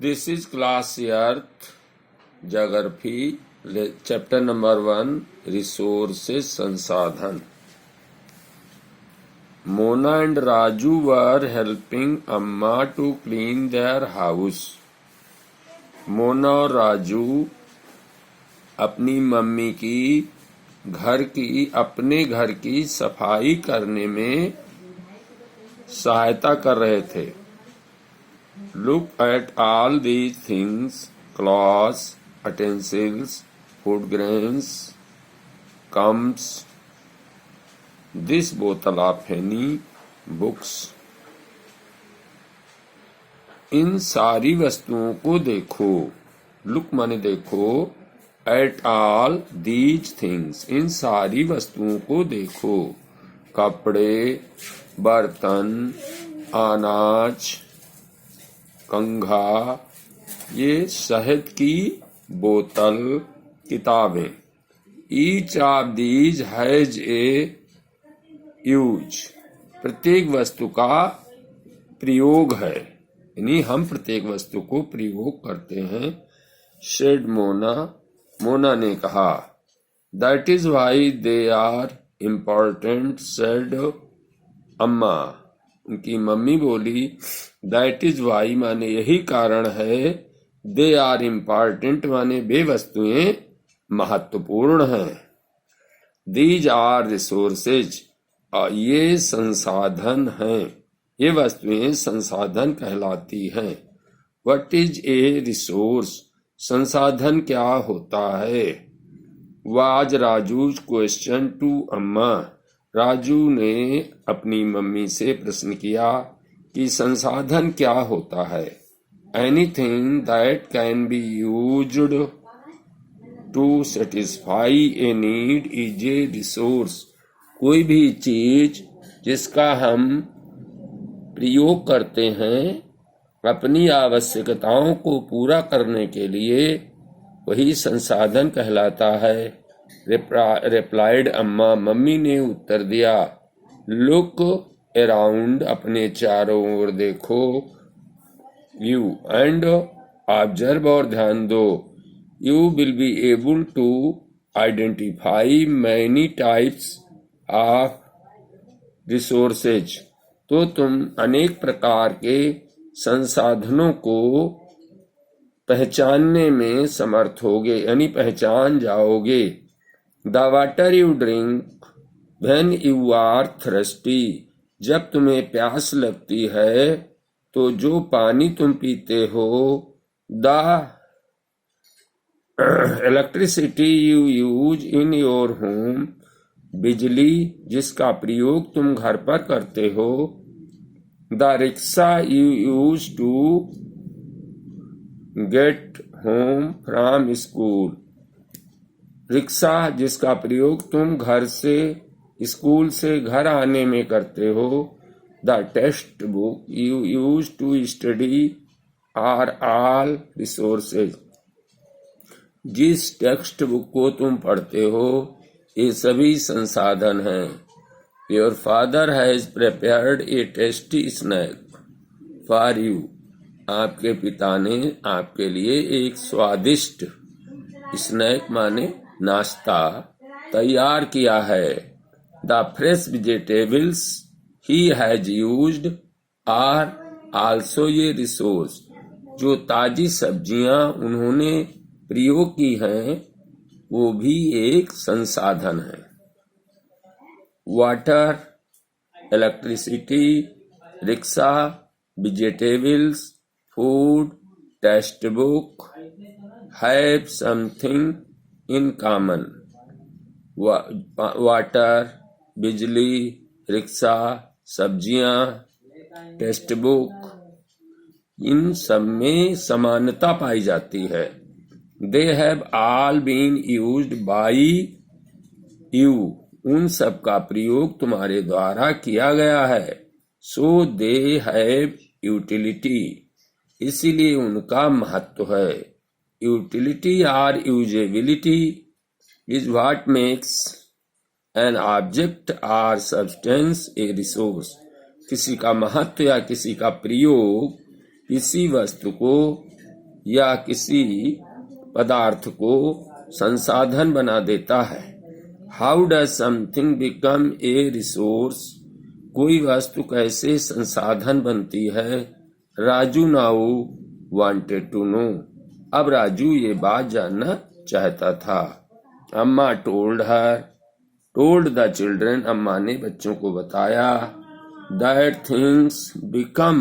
This is class Earth Geography, chapter number 1, Resources संसाधन. Mona and Raju were helping Amma to clean their house. Mona और राजू अपनी mummy की अपने घर की सफाई करने में सहायता कर रहे थे. Look at all these things: cloths, utensils, food grains, cups, this bottle of honey, books. इन सारी वस्तुओं को देखो. लुक माने देखो. एट ऑल दीज थिंग्स, इन सारी वस्तुओं को देखो. कपड़े, बर्तन, अनाज, कंघा, ये शहद की बोतल, किताबें. Each of these has a use, प्रत्येक वस्तु का प्रयोग है, यानी हम प्रत्येक वस्तु को प्रयोग करते हैं. शेड मोना ने कहा. That is why they are important, said Amma. उनकी मम्मी बोली. दैट इज वाई माने यही कारण है. दे आर इम्पोर्टेंट माने वे वस्तुएं महत्वपूर्ण हैं. दीज आर रिसोर्सेज, ये संसाधन हैं. ये वस्तुएं संसाधन कहलाती हैं. व्हाट इज ए रिसोर्स, संसाधन क्या होता है. वाज राजूज क्वेश्चन टू अम्मा, राजू ने अपनी मम्मी से प्रश्न किया कि संसाधन क्या होता है. Anything that can be used to satisfy a need is a resource, कोई भी चीज जिसका हम प्रयोग करते हैं अपनी आवश्यकताओं को पूरा करने के लिए, वही संसाधन कहलाता है. रिप्लाइड अम्मा, मम्मी ने उत्तर दिया. लुक अराउंड, अपने चारों ओर देखो. यू एंड ऑब्जर्व, और ध्यान दो. You will be able to identify many types of resources, तो तुम अनेक प्रकार के संसाधनों को पहचानने में समर्थ होगे, यानी पहचान जाओगे. The water you drink when you are thirsty, जब तुम्हें प्यास लगती है तो जो पानी तुम पीते हो. The electricity you use in your home, बिजली जिसका प्रयोग तुम घर पर करते हो. The rickshaw you use to get home from school, रिक्शा जिसका प्रयोग तुम घर से, स्कूल से घर आने में करते हो. The text book you use to study are all resources, जिस टेक्स्ट बुक को तुम पढ़ते हो ये सभी संसाधन हैं. Your father has prepared a tasty snack for you, आपके पिता ने आपके लिए एक स्वादिष्ट स्नैक माने नाश्ता तैयार किया है. The fresh vegetables he has used are also a resource, जो ताजी सब्जियां उन्होंने प्रयोग की हैं वो भी एक संसाधन है. Water, electricity, rickshaw, vegetables, food, text book have something in common. Water, बिजली, रिक्शा, सब्जियां, टेक्स्ट बुक, इन सब में समानता पाई जाती है. They have all been used by you, उन सब का प्रयोग तुम्हारे द्वारा किया गया है. So they have utility, इसीलिए उनका महत्व है. Utility or usability is what makes an object or substance a resource, किसी का महत्व या किसी का प्रयोग किसी वस्तु को या किसी पदार्थ को संसाधन बना देता है। How does something become a resource? कोई वस्तु कैसे संसाधन बनती है? Raju now wanted to know. अब राजू ये बात जानना चाहता था। अम्मा टोल्ड द चिल्ड्रन, अम्मा ने बच्चों को बताया, that things become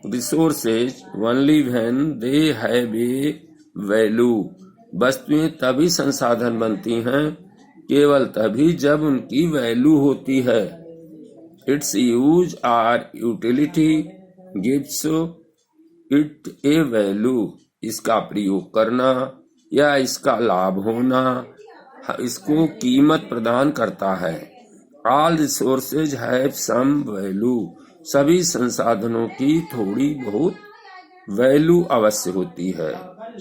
resources only when they have a value. वस्तुएं तभी संसाधन बनती हैं केवल तभी जब उनकी वैल्यू होती है। Its use or utility gives it a value. इसका प्रयोग करना या इसका लाभ होना इसको कीमत प्रदान करता है। All resources have some value. सभी संसाधनों की थोड़ी बहुत वैल्यू अवश्य होती है।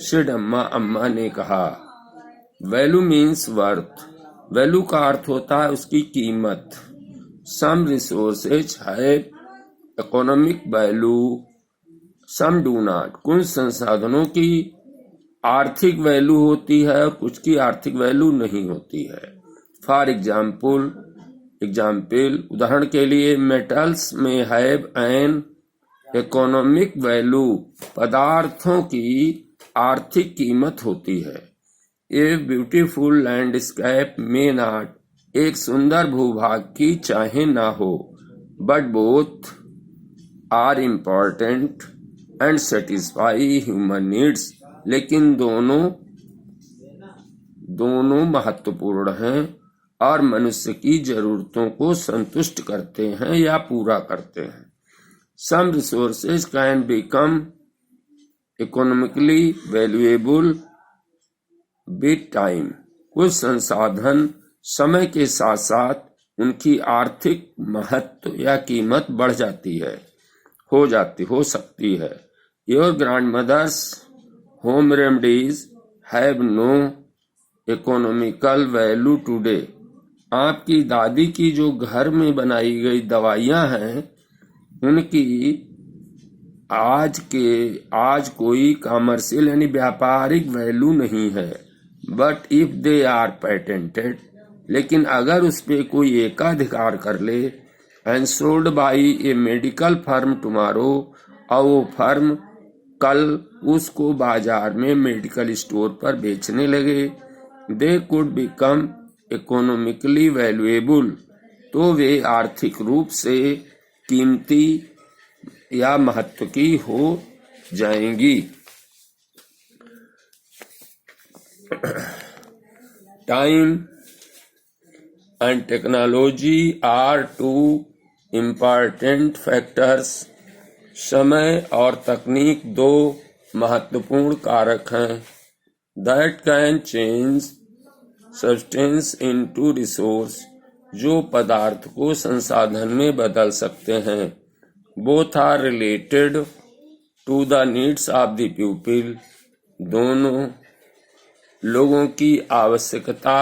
शिड अम्मा ने कहा। Value means worth. वैल्यू का अर्थ होता है उसकी कीमत। Some resources have economic value, some do not. कुछ संसाधनों की आर्थिक वैल्यू होती है और कुछ की आर्थिक वैल्यू नहीं होती है। फॉर एग्जाम्पल, उदाहरण के लिए, मेटल्स में हैव एन इकोनॉमिक वैल्यू। पदार्थों की आर्थिक कीमत होती है। A beautiful landscape may not. एक सुंदर भूभाग की चाहे ना हो, but both are important and satisfy human needs. लेकिन दोनों महत्वपूर्ण हैं और मनुष्य की जरूरतों को संतुष्ट करते हैं या पूरा करते हैं। Some resources can become economically valuable with time. कुछ संसाधन समय के साथ साथ उनकी आर्थिक महत्व या कीमत बढ़ जाती है, हो सकती है। Your grandmother's home remedies have no economical value today. आपकी दादी की जो घर में बनाई गई दवाइयां हैं उनकी आज कोई कमर्शियल यानी व्यापारिक वैल्यू नहीं है। But if they are patented, लेकिन अगर उस पे कोई एकाधिकार कर ले, and sold by a medical firm tomorrow, और वो फर्म कल उसको बाजार में मेडिकल स्टोर पर बेचने लगे, they could become economically valuable. तो वे आर्थिक रूप से कीमती या महत्व की हो जाएंगी। Time and technology are two important factors. समय और तकनीक दो महत्वपूर्ण कारक हैं। That can change substance into resource, जो पदार्थ को संसाधन में बदल सकते हैं। Both are related to the needs of the people. दोनों लोगों की आवश्यकता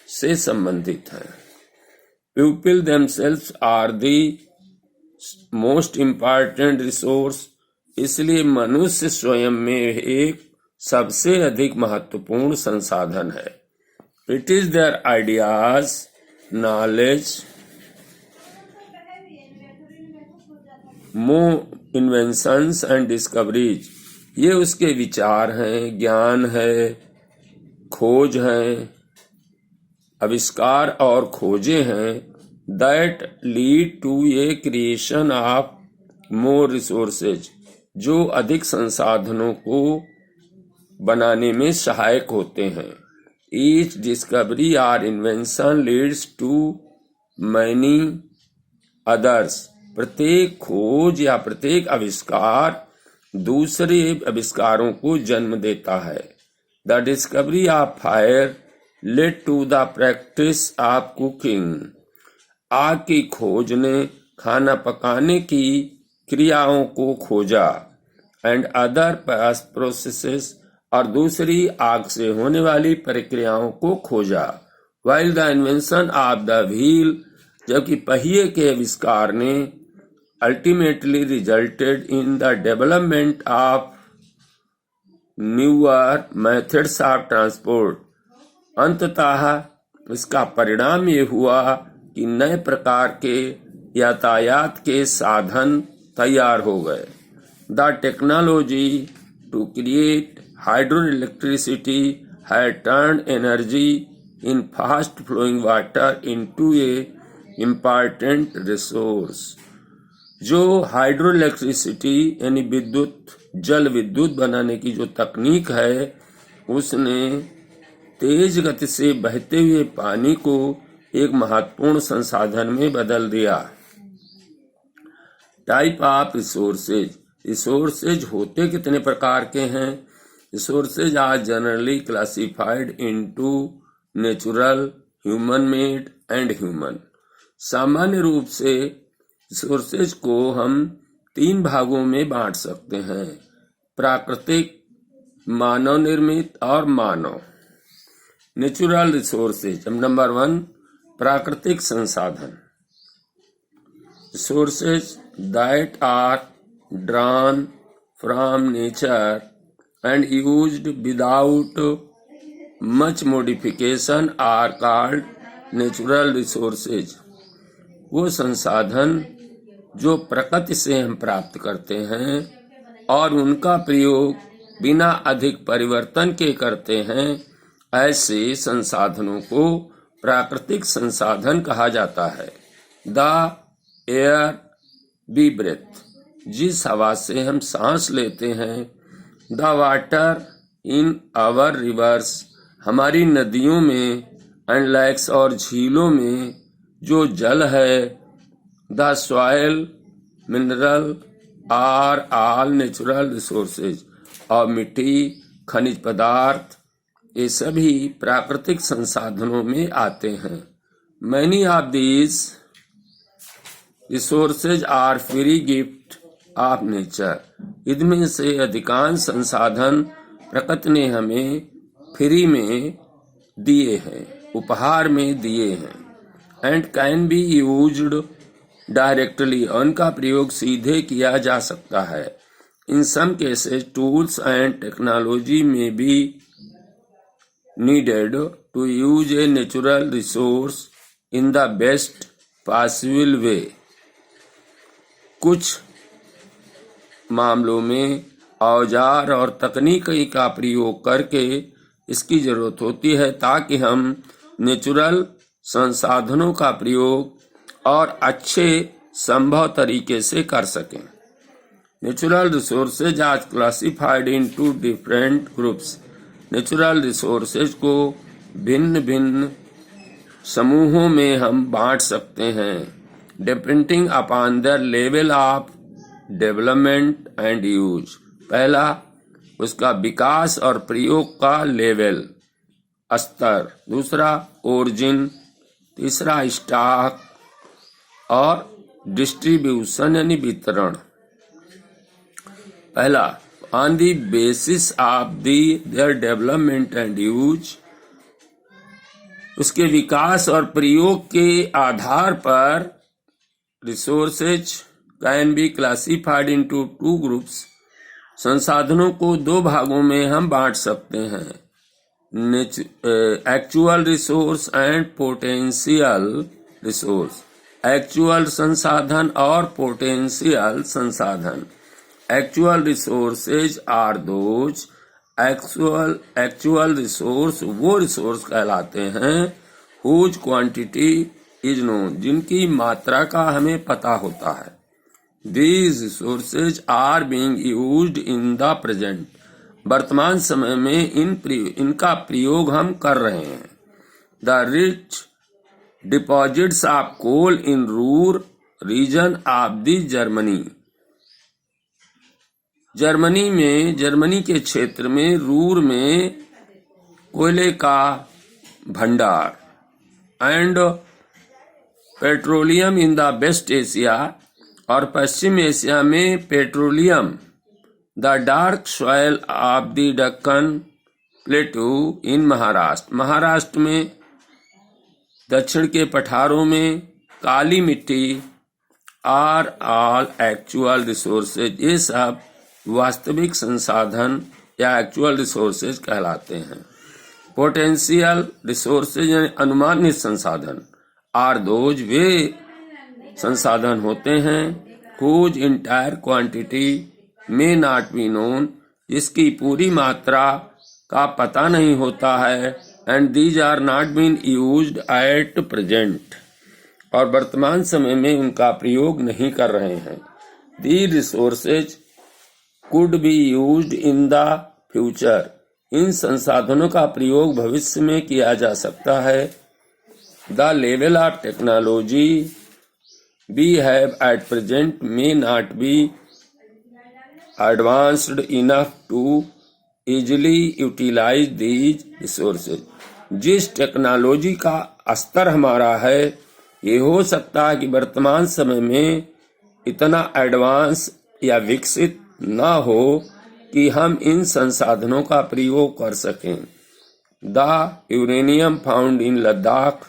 से संबंधित हैं। People themselves are the most important resource. इसलिए मनुष्य स्वयं में एक सबसे अधिक महत्वपूर्ण संसाधन है। It is their ideas, knowledge, inventions and discoveries. ये उसके विचार हैं, ज्ञान है, खोज हैं, आविष्कार और खोजें हैं। That lead to a creation of more resources, जो अधिक संसाधनों को बनाने में सहायक होते हैं। ईच डिस्कवरी और invention leads to many others. प्रत्येक खोज या प्रत्येक आविष्कार दूसरे आविष्कारों को जन्म देता है। The discovery of fire led to the practice of cooking. आग की खोज ने खाना पकाने की क्रियाओं को खोजा। एंड अदर प्रोसेसेस, और दूसरी आग से होने वाली प्रक्रियाओं को खोजा। While the invention of the wheel, जबकि पहिए के आविष्कार ने ultimately resulted in the development of newer methods of transport. अंततः इसका परिणाम ये हुआ कि नए प्रकार के यातायात के साधन तैयार हो गए। The technology to create hydro electricity had turned energy in fast flowing water into a important resource. जो हाइड्रो इलेक्ट्रिसिटी यानी विद्युत जल विद्युत बनाने की जो तकनीक है, उसने तेज गति से बहते हुए पानी को एक महत्वपूर्ण संसाधन में बदल दिया। Type of resources. रिसोर्सेज होते कितने प्रकार के हैं? Resources are generally classified into natural, human made and human. सामान्य रूप से रिसोर्सेज को हम 3 भागों में बांट सकते हैं: प्राकृतिक, मानव निर्मित और मानव। Natural resources. नंबर 1, प्राकृतिक संसाधन। Resources that are drawn from nature and used without much modification are called natural resources. वो संसाधन जो प्रकृति से हम प्राप्त करते हैं और उनका प्रयोग बिना अधिक परिवर्तन के करते हैं, ऐसे संसाधनों को प्राकृतिक संसाधन कहा जाता है। द एयर वी ब्रेथ, जिस हवा से हम सांस लेते हैं। The water in our rivers, हमारी नदियों में, एंड लेक्स और झीलों में जो जल है। The soil, mineral are all natural resources, और मिट्टी, खनिज पदार्थ, ये सभी प्राकृतिक संसाधनों में आते हैं। Many of these resources are free gift of nature. इनमें से अधिकांश संसाधन प्रकृति ने हमें फ्री में दिए हैं, उपहार में दिए हैं। And can be used directly, उनका प्रयोग सीधे किया जा सकता है। In some cases tools and technology may be needed to use a natural resource in the best possible way. कुछ मामलों में औजार और तकनीकी का प्रयोग करके इसकी जरूरत होती है, ताकि हम नेचुरल संसाधनों का प्रयोग और अच्छे संभव तरीके से कर सकें। Natural resources are classified into different groups. Natural resources को भिन्न भिन्न समूहों में हम बांट सकते हैं, depending upon the level of development and use. पहला, उसका विकास और प्रयोग का लेवल, स्तर। दूसरा, ओरिजिन। तीसरा, स्टॉक और डिस्ट्रीब्यूशन यानी वितरण। पहला, on the basis of their development and use, उसके विकास और प्रयोग के आधार पर resources can be classified into 2 groups. संसाधनों को 2 भागों में हम बांट सकते हैं, actual resource and potential resource. Actual संसाधन और पोटेंशियल संसाधन। Actual resources are those, actual resource वो रिसोर्स कहलाते हैं हुज क्वांटिटी इज नोन, जिनकी मात्रा का हमें पता होता है। These resources are being used in the present, वर्तमान समय में इनका प्रयोग हम कर रहे हैं। The rich deposits of coal in Ruhr region of the Germany. Germany के क्षेत्र में, रूर में कोयले का भंडार। And petroleum in the West Asia, और पश्चिम एशिया में petroleum. The dark soil of the Deccan plateau in Maharashtra, Maharashtra में दक्षिण के पठारों में काली मिट्टी आर ऑल एक्चुअल रिसोर्सेज, ये सब वास्तविक संसाधन या एक्चुअल रिसोर्सेज कहलाते हैं। पोटेंशियल रिसोर्सेज यानी अनुमानित संसाधन आर दोज वे संसाधन होते हैं whose entire quantity may not be known, जिसकी पूरी मात्रा का पता नहीं होता है, and these are not being used at present, और वर्तमान समय में उनका प्रयोग नहीं कर रहे हैं। These resources could be used in the future, इन संसाधनों का प्रयोग भविष्य में किया जा सकता है। The level of technology we have at present may not be advanced enough to easily utilize these resources, जिस टेक्नोलॉजी का स्तर हमारा है ये हो सकता है कि वर्तमान समय में इतना एडवांस या विकसित ना हो कि हम इन संसाधनों का प्रयोग कर सकें। The uranium found in Ladakh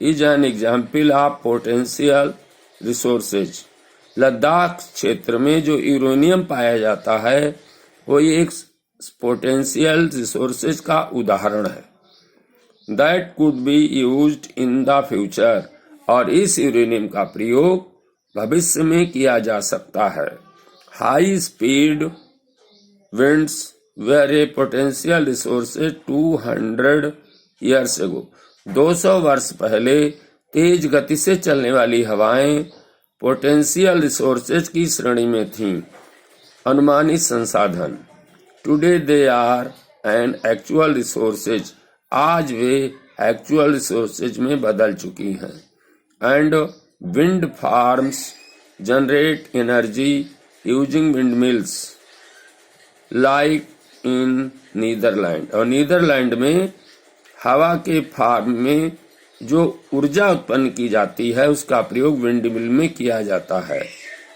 is an example of potential resources. Ladakh क्षेत्र में जो यूरेनियम पाया जाता है वो एक पोटेंशियल रिसोर्सेज का उदाहरण है। That could be used in the future, और इस यूरेनियम का प्रयोग भविष्य में किया जा सकता है। High speed winds were a potential resources 200 years ago, 200 वर्ष पहले तेज गति से चलने वाली हवाएं पोटेंशियल रिसोर्सेज की श्रेणी में थीं। अनुमानित संसाधन today they are an actual resources, आज वे एक्चुअल रिसोर्सेज में बदल चुकी हैं। And wind farms generate energy using wind mills like in Netherland, और नीदरलैंड में हवा के फार्म में जो ऊर्जा उत्पन्न की जाती है उसका प्रयोग विंड मिल में किया जाता है।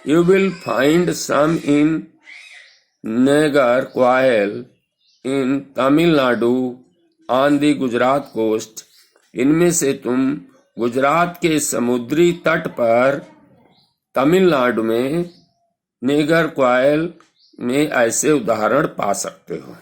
You will find some in Nagercoil in Tamil Nadu on the Gujarat coast, इनमें से तुम गुजरात के समुद्री तट पर तमिलनाडु में नागरकोइल में ऐसे उदाहरण पा सकते हो।